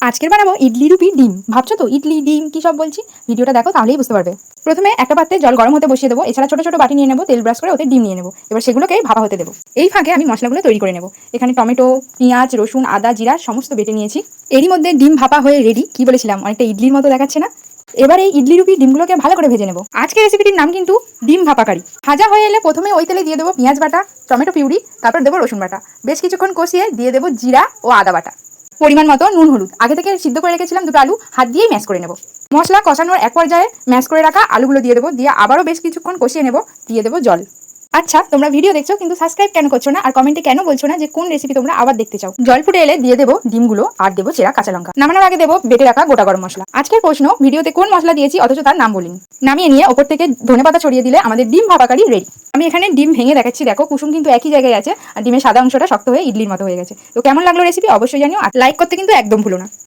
আজকের বানাবো ইডলি রুপি ডিম। ভাবছো তো ইডলি ডিম কি সব বলছি? ভিডিওটা দেখো তাহলেই বুঝতে পারবে। প্রথমে একটা পাত্রে জল গরম হতে বসিয়ে দেবো। এছাড়া ছোট ছোট বাটি নিয়ে নেবো, তেল ব্রাশ করে ওতে ডিম নিয়ে নেবো। এবার সেগুলোকে ভাপা হতে দেবো। এই ফাঁকে আমি মশলাগুলো তৈরি করে নেবো। এখানে টমেটো, পেঁয়াজ, রসুন, আদা, জিরা সমস্ত বেটে নিয়েছি। এরই মধ্যে ডিম ভাপা হয়ে রেডি। কি বলেছিলাম, অনেকটা ইডলির মতো দেখাচ্ছে না? এবার এই ইডলি রুপি ডিমগুলোকে ভালো করে ভেজে নেবো। আজকের রেসিপিটির নাম কিন্তু ডিম ভাপাকারি। ভাজা হয়ে এলে প্রথমে ওই তেলে দিয়ে দেবো পেঁয়াজ বাটা, টমেটো পিউরি, তারপর দেবো রসুন বাটা। বেশ কিছুক্ষণ কষিয়ে দিয়ে দেবো জিরা ও আদা বাটা। পরিমাণ মতো নুন, হলুদ। আগে থেকে সিদ্ধ করে রেখেছিলাম দুটো আলু, হাত দিয়েই ম্যাশ করে নেব। মশলা কষানোর এক পর্যায়ে ম্যাশ করে রাখা আলুগুলো দিয়ে দেবো। দিয়ে আবারও বেশ কিছুক্ষণ কষিয়ে নেব। দিয়ে দেবো জল। আচ্ছা, তোমরা ভিডিও দেখছো কিন্তু সাবস্ক্রাইব কেন করছো না, আর কমেন্টে কেন বলছো না যে কোন রেসিপি তোমরা আবার দেখতে চাও? জল ফুটে এলে দিয়ে দেবো ডিমগুলো আর দেবো চেরা কাঁচা লঙ্কা। নামানোর আগে দেবো বেটে রাখা গোটা গরম মশলা। আজকের প্রশ্ন, ভিডিওতে কোন মশলা দিয়েছি অথচ তার নাম বলিনি? নামিয়ে নিয়ে ওপর থেকে ধনেপাতা ছড়িয়ে দিলে আমাদের ডিম ভাপাকারি রেডি। আমি এখানে ডিম ভেঙে দেখাচ্ছি, দেখো কুসুম কিন্তু একই জায়গায় আছে আর ডিমের সাদা অংশটা শক্ত হয়ে ইডলির মতো হয়ে গেছে। তো কেমন লাগলো রেসিপি অবশ্যই জানিও, আর লাইক করতে কিন্তু একদম ভুলো না।